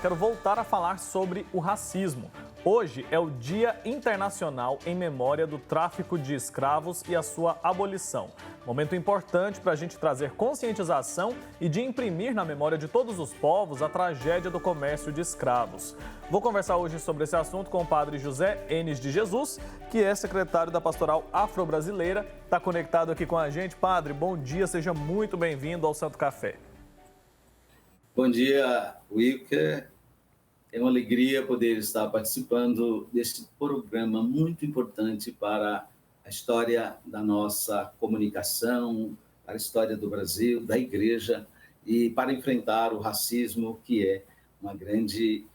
Quero voltar a falar sobre o racismo. Hoje é o Dia Internacional em memória do tráfico de escravos e a sua abolição. Momento importante para a gente trazer conscientização e de imprimir na memória de todos os povos a tragédia do comércio de escravos. Vou conversar hoje sobre esse assunto com o padre José Enes de Jesus, que é secretário da Pastoral Afro-Brasileira. Está conectado aqui com a gente. Padre, bom dia, seja muito bem-vindo ao Santo Café. Bom dia, Wilker. É uma alegria poder estar participando deste programa muito importante para a história da nossa comunicação, para a história do Brasil, da Igreja e para enfrentar o racismo, que é uma grande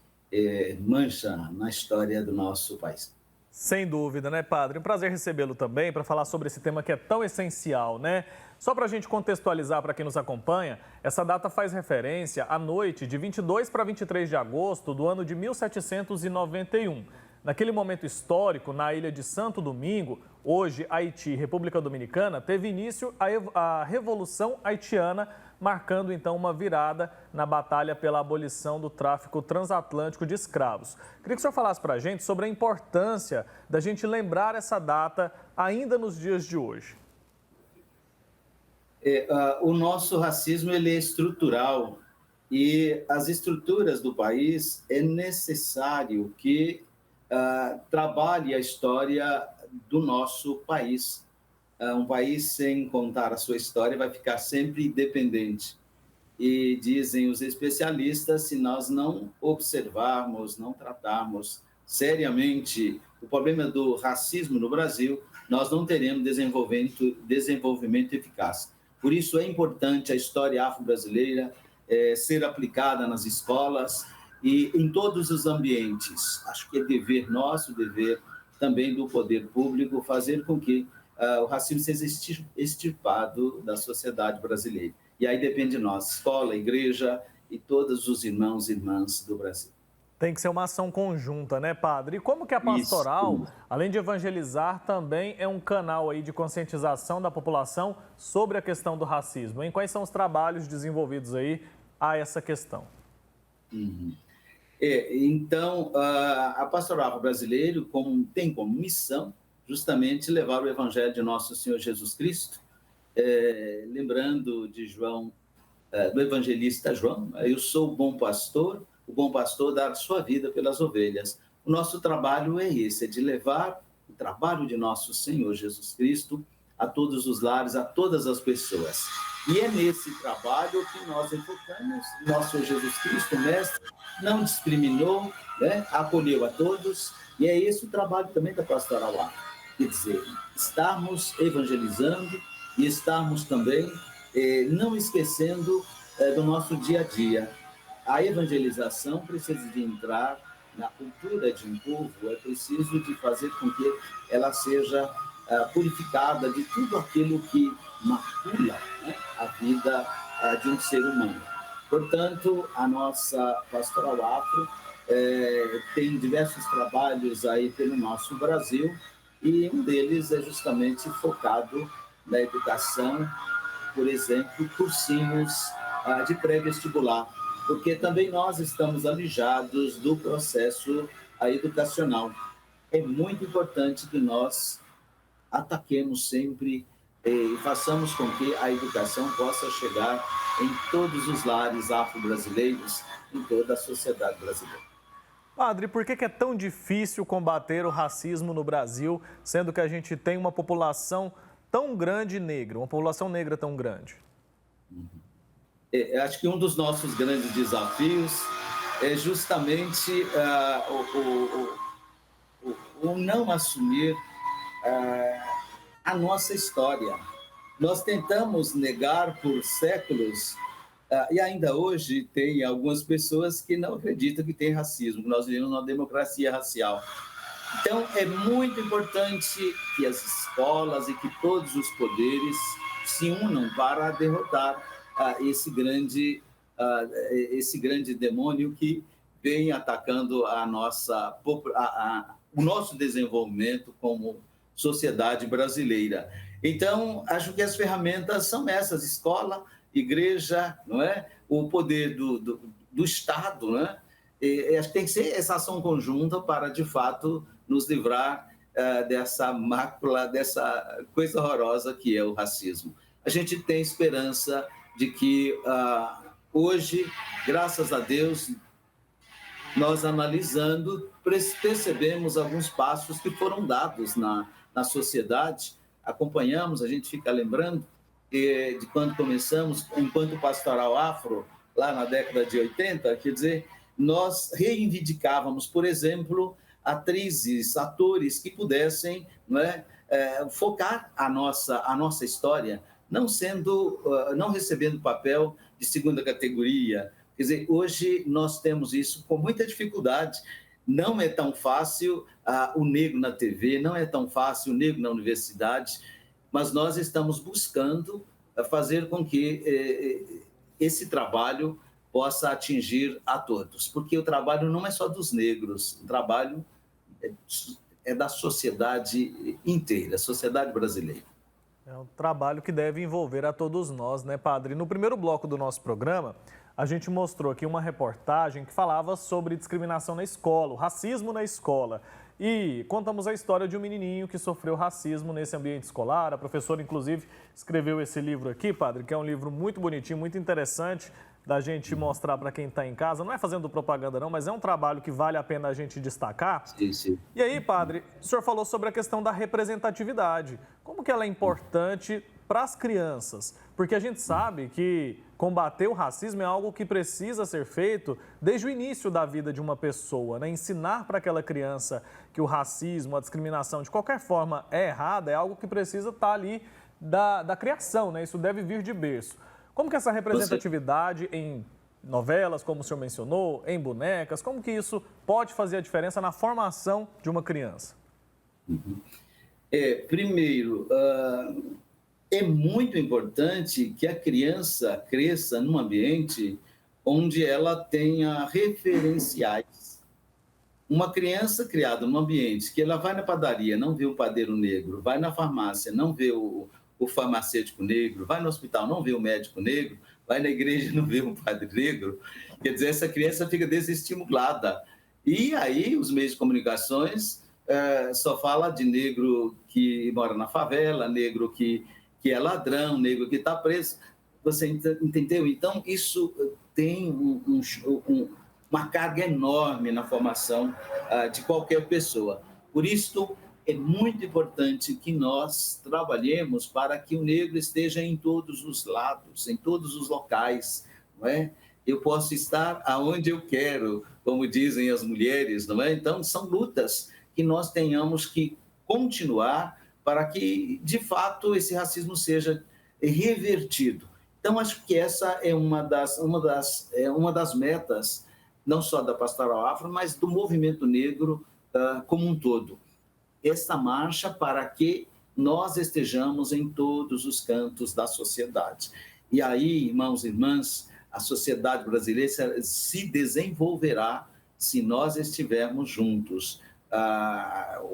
mancha na história do nosso país. Sem dúvida, né, padre? Um prazer recebê-lo também para falar sobre esse tema que é tão essencial, né? Só para a gente contextualizar para quem nos acompanha, essa data faz referência à noite de 22 para 23 de agosto do ano de 1791. Naquele momento histórico, na ilha de Santo Domingo, hoje Haiti e República Dominicana, teve início a Revolução Haitiana, marcando então uma virada na batalha pela abolição do tráfico transatlântico de escravos. Queria que o senhor falasse para a gente sobre a importância da gente lembrar essa data ainda nos dias de hoje. O nosso racismo ele é estrutural e as estruturas do país é necessário que trabalhe a história do nosso país. Um país sem contar a sua história vai ficar sempre dependente. E dizem os especialistas, se nós não observarmos, não tratarmos seriamente o problema do racismo no Brasil, nós não teremos desenvolvimento eficaz. Por isso é importante a história afro-brasileira ser aplicada nas escolas e em todos os ambientes. Acho que é dever nosso, dever também do poder público, fazer com que o racismo seja extirpado da sociedade brasileira. E aí depende de nós, escola, igreja e todos os irmãos e irmãs do Brasil. Tem que ser uma ação conjunta, né, padre? E como que a pastoral, Isso. além de evangelizar, também é um canal aí de conscientização da população sobre a questão do racismo? Em quais são os trabalhos desenvolvidos aí a essa questão? Então, a Pastoral Afro-Brasileira tem como missão justamente levar o Evangelho de Nosso Senhor Jesus Cristo, lembrando de João, do evangelista João, eu sou o bom pastor dá a sua vida pelas ovelhas. O nosso trabalho é esse, é de levar o trabalho de nosso Senhor Jesus Cristo a todos os lares, a todas as pessoas. E é nesse trabalho que nós enfocamos. Nosso Senhor Jesus Cristo, o Mestre, não discriminou, né? Acolheu a todos, e é esse o trabalho também da Pastoral Afro. Quer dizer, estarmos evangelizando e estarmos também não esquecendo do nosso dia a dia. A evangelização precisa de entrar na cultura de um povo, é preciso de fazer com que ela seja purificada de tudo aquilo que macula, né, a vida de um ser humano. Portanto, a nossa Pastoral Afro tem diversos trabalhos aí pelo nosso Brasil, e um deles é justamente focado na educação, por exemplo, cursinhos de pré-vestibular, porque também nós estamos alijados do processo educacional. É muito importante que nós ataquemos sempre e façamos com que a educação possa chegar em todos os lares afro-brasileiros, em toda a sociedade brasileira. Padre, por que é tão difícil combater o racismo no Brasil, sendo que a gente tem uma população tão grande negra, uma população negra tão grande? Acho que um dos nossos grandes desafios é justamente o não assumir a nossa história. Nós tentamos negar por séculos, e ainda hoje tem algumas pessoas que não acreditam que tem racismo, que nós vivemos numa democracia racial. Então, é muito importante que as escolas e que todos os poderes se unam para derrotar esse grande demônio que vem atacando o nosso desenvolvimento como sociedade brasileira. Então, acho que as ferramentas são essas: escola, igreja, não é? O poder do Estado, não é? acho que tem que ser essa ação conjunta para, de fato, nos livrar dessa mácula, dessa coisa horrorosa que é o racismo. A gente tem esperança de que hoje, graças a Deus, nós analisando, percebemos alguns passos que foram dados na sociedade, acompanhamos, a gente fica lembrando de quando começamos, enquanto pastoral afro, lá na década de 80, quer dizer, nós reivindicávamos, por exemplo, atrizes, atores que pudessem, não é, focar a nossa história, não recebendo papel de segunda categoria. Quer dizer, hoje nós temos isso com muita dificuldade. Não é tão fácil o negro na TV, não é tão fácil o negro na universidade, mas nós estamos buscando fazer com que esse trabalho possa atingir a todos, porque o trabalho não é só dos negros, o trabalho é da sociedade inteira, a sociedade brasileira. É um trabalho que deve envolver a todos nós, né, padre? No primeiro bloco do nosso programa, a gente mostrou aqui uma reportagem que falava sobre discriminação na escola, o racismo na escola. E contamos a história de um menininho que sofreu racismo nesse ambiente escolar. A professora, inclusive, escreveu esse livro aqui, padre, que é um livro muito bonitinho, muito interessante da gente mostrar para quem está em casa. Não é fazendo propaganda não, mas é um trabalho que vale a pena a gente destacar. Sim, sim. E aí, padre, o senhor falou sobre a questão da representatividade. Como que ela é importante para as crianças? Porque a gente sabe que combater o racismo é algo que precisa ser feito desde o início da vida de uma pessoa, né? Ensinar para aquela criança que o racismo, a discriminação de qualquer forma é errada, é algo que precisa estar ali da criação, né? Isso deve vir de berço. Como que essa representatividade em novelas, como o senhor mencionou, em bonecas, como que isso pode fazer a diferença na formação de uma criança? Primeiro, é muito importante que a criança cresça num ambiente onde ela tenha referenciais. Uma criança criada num ambiente que ela vai na padaria, não vê o padeiro negro, vai na farmácia, não vê o farmacêutico negro, vai no hospital, não vê o médico negro, vai na igreja, não vê um padre negro, quer dizer, essa criança fica desestimulada. E aí os meios de comunicações só fala de negro que mora na favela, negro que é ladrão, negro que está preso. Você entendeu? Então, isso tem uma carga enorme na formação de qualquer pessoa. Por isso, é muito importante que nós trabalhemos para que o negro esteja em todos os lados, em todos os locais, não é? Eu posso estar aonde eu quero, como dizem as mulheres, não é? Então, são lutas que nós tenhamos que continuar para que, de fato, esse racismo seja revertido. Então, acho que essa é uma das metas, não só da Pastoral Afro, mas do movimento negro como um todo. Essa marcha para que nós estejamos em todos os cantos da sociedade. E aí, irmãos e irmãs, a sociedade brasileira se desenvolverá se nós estivermos juntos.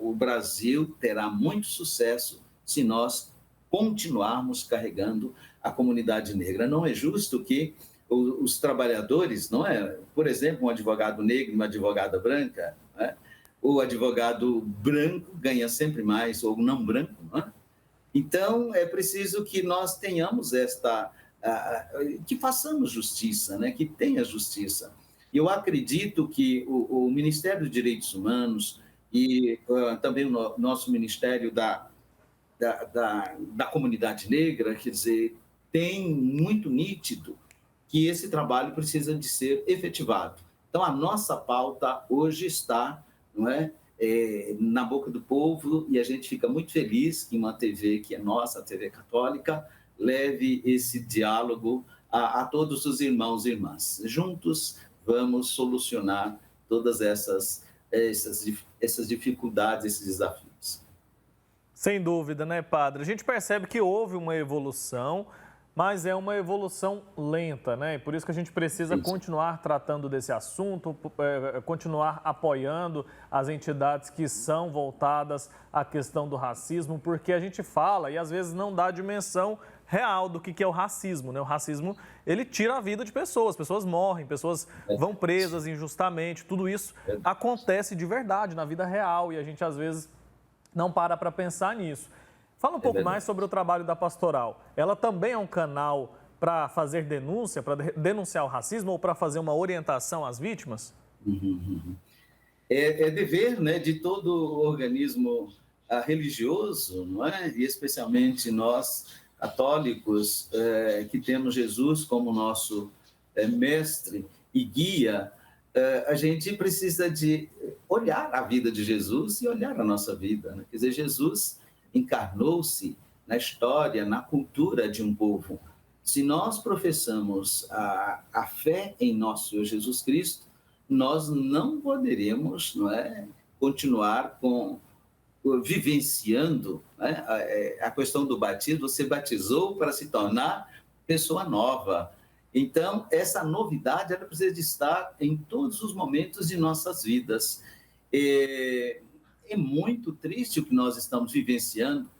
O Brasil terá muito sucesso se nós continuarmos carregando a comunidade negra. Não é justo que os trabalhadores, não é? Por exemplo, um advogado negro e uma advogada branca, né? O advogado branco ganha sempre mais, ou não branco, não é? Então, é preciso que nós tenhamos que façamos justiça, né? Que tenha justiça. Eu acredito que o Ministério dos Direitos Humanos e também o nosso Ministério da Comunidade Negra, quer dizer, tem muito nítido que esse trabalho precisa de ser efetivado. Então, a nossa pauta hoje está, não é, na boca do povo, e a gente fica muito feliz que uma TV que é nossa, a TV Católica, leve esse diálogo a todos os irmãos e irmãs. Juntos vamos solucionar todas essas dificuldades, esses desafios. Sem dúvida, né, padre? A gente percebe que houve uma evolução, mas é uma evolução lenta, né? E por isso que a gente precisa continuar tratando desse assunto, continuar apoiando as entidades que são voltadas à questão do racismo, porque a gente fala e às vezes não dá dimensão real do que é o racismo, né? O racismo, ele tira a vida de pessoas morrem, pessoas vão presas injustamente, tudo isso acontece de verdade na vida real e a gente às vezes não para pensar nisso. Fala um pouco mais sobre o trabalho da pastoral. Ela também é um canal para fazer denúncia, para denunciar o racismo ou para fazer uma orientação às vítimas? É dever, né, de todo organismo religioso, não é? E especialmente nós, católicos, que temos Jesus como nosso mestre e guia, a gente precisa de olhar a vida de Jesus e olhar a nossa vida, né? Quer dizer, Jesus encarnou-se na história, na cultura de um povo. Se nós professamos a fé em nosso Senhor Jesus Cristo, nós não poderemos, não é, continuar vivenciando, né, a questão do batismo. Você batizou para se tornar pessoa nova. Então, essa novidade ela precisa de estar em todos os momentos de nossas vidas. É muito triste o que nós estamos vivenciando.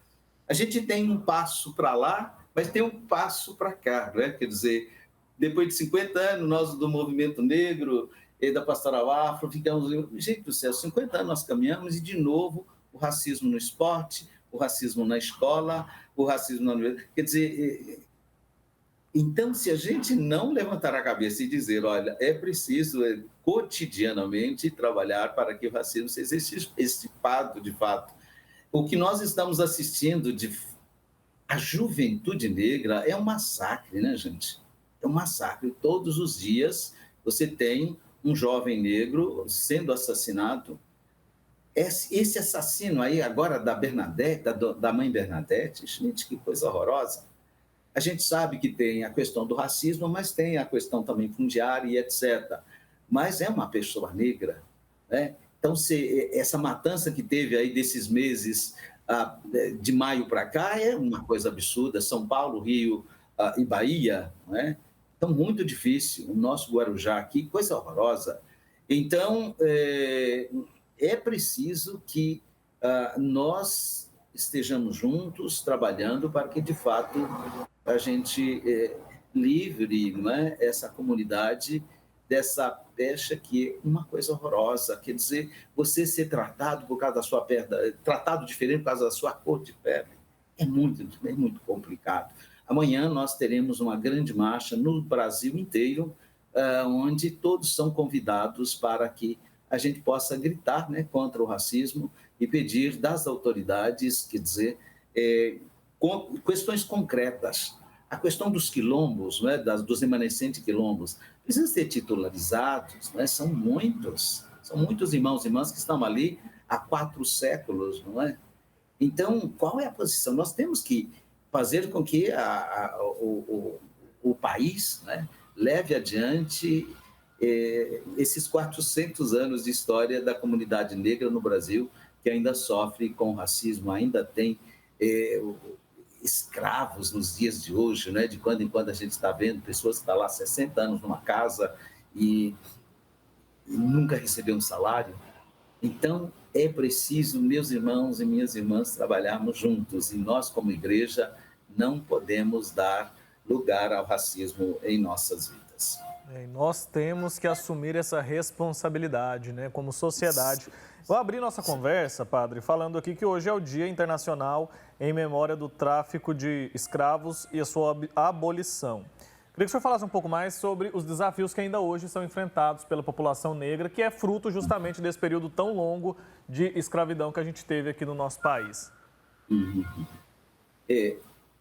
A gente tem um passo para lá, mas tem um passo para cá, né? Quer dizer, depois de 50 anos, nós do movimento negro e da pastoral afro, ficamos, gente do céu, 50 anos nós caminhamos e, de novo, o racismo no esporte, o racismo na escola, o racismo na universidade. Quer dizer, então, se a gente não levantar a cabeça e dizer, olha, é preciso cotidianamente trabalhar para que o racismo seja extirpado de fato. O que nós estamos assistindo a juventude negra é um massacre, né, gente? É um massacre. Todos os dias você tem um jovem negro sendo assassinado. Esse assassino aí, agora da Bernadette, da mãe Bernadette, gente, que coisa horrorosa. A gente sabe que tem a questão do racismo, mas tem a questão também fundiária e etc. Mas é uma pessoa negra, né? Então, essa matança que teve aí desses meses de maio para cá é uma coisa absurda. São Paulo, Rio e Bahia, né? Então, muito difícil. O nosso Guarujá aqui, coisa horrorosa. Então, é preciso que nós estejamos juntos, trabalhando para que, de fato, a gente livre, não é, essa comunidade dessa pecha que é uma coisa horrorosa. Quer dizer, você ser tratado por causa da sua pele, tratado diferente por causa da sua cor de pele, é muito complicado. Amanhã nós teremos uma grande marcha no Brasil inteiro, onde todos são convidados para que a gente possa gritar, né, contra o racismo e pedir das autoridades, quer dizer, questões concretas. A questão dos quilombos, né, dos remanescentes quilombos, precisa ser titularizados, né? São muitos irmãos e irmãs que estão ali há 4 séculos, não é? Então, qual é a posição? Nós temos que fazer com que o país, né, leve adiante esses 400 anos de história da comunidade negra no Brasil, que ainda sofre com o racismo, ainda tem escravos nos dias de hoje, né? De quando em quando a gente está vendo pessoas que estão lá 60 anos numa casa e nunca recebeu um salário. Então, é preciso, meus irmãos e minhas irmãs, trabalharmos juntos. E nós, como igreja, não podemos dar lugar ao racismo em nossas vidas. Nós temos que assumir essa responsabilidade, né, como sociedade. Vou abrir nossa conversa, padre, falando aqui que hoje é o Dia Internacional em memória do tráfico de escravos e a sua abolição. Queria que o senhor falasse um pouco mais sobre os desafios que ainda hoje são enfrentados pela população negra, que é fruto justamente desse período tão longo de escravidão que a gente teve aqui no nosso país.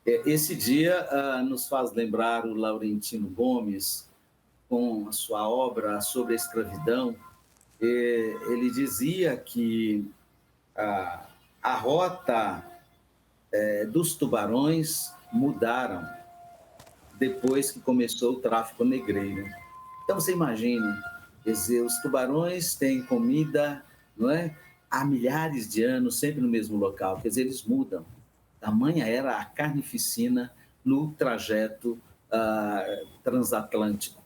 Esse dia nos faz lembrar o Laurentino Gomes, com a sua obra sobre a escravidão. Ele dizia que a rota dos tubarões mudaram depois que começou o tráfico negreiro. Então, você imagina, quer dizer, os tubarões têm comida, não é, há milhares de anos, sempre no mesmo local. Quer dizer, eles mudam. Tamanha era a carnificina no trajeto transatlântico.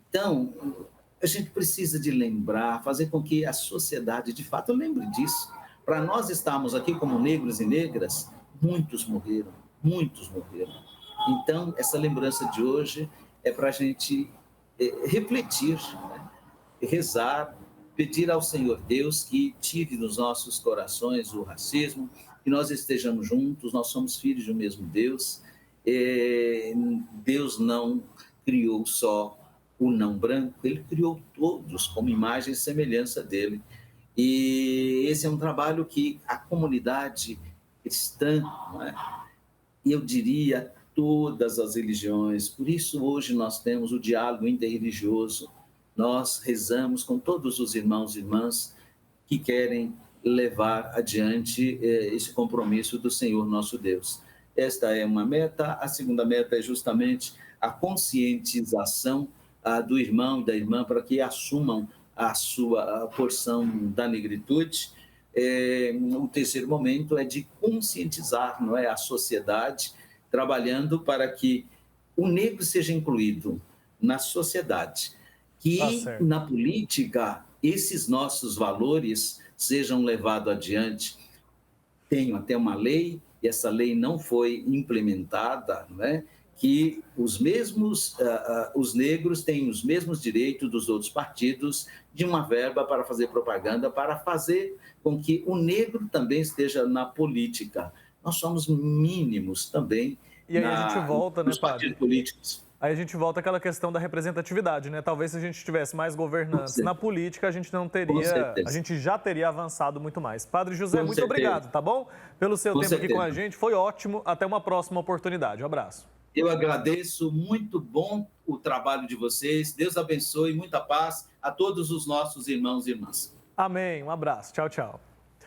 Então, a gente precisa de lembrar, fazer com que a sociedade, de fato, lembre disso. Para nós estarmos aqui como negros e negras, muitos morreram, muitos morreram. Então, essa lembrança de hoje é para a gente refletir, né? Rezar, pedir ao Senhor Deus que tire dos nossos corações o racismo, que nós estejamos juntos, nós somos filhos do mesmo Deus. Deus não criou só o não branco, ele criou todos como imagem e semelhança dele. E esse é um trabalho que a comunidade cristã, não é? Eu diria todas as religiões, por isso hoje nós temos o diálogo interreligioso, nós rezamos com todos os irmãos e irmãs que querem levar adiante esse compromisso do Senhor nosso Deus. Esta é uma meta. A segunda meta é justamente a conscientização do irmão e da irmã para que assumam a sua porção da negritude. O terceiro momento é de conscientizar, não é, a sociedade, trabalhando para que o negro seja incluído na sociedade, que na política esses nossos valores sejam levados adiante. Tem até uma lei, e essa lei não foi implementada, não é? Que os negros têm os mesmos direitos dos outros partidos de uma verba para fazer propaganda, para fazer com que o negro também esteja na política. Nós somos mínimos também e aí a gente volta, nos partidos políticos. Aí a gente volta àquela questão da representatividade, né? Talvez se a gente tivesse mais governantes na política, a gente não teria, a gente já teria avançado muito mais. Padre José, muito obrigado, tá bom? Pelo seu tempo aqui com a gente, foi ótimo. Até uma próxima oportunidade. Um abraço. Eu agradeço, muito bom o trabalho de vocês. Deus abençoe, muita paz a todos os nossos irmãos e irmãs. Amém. Um abraço. Tchau, tchau.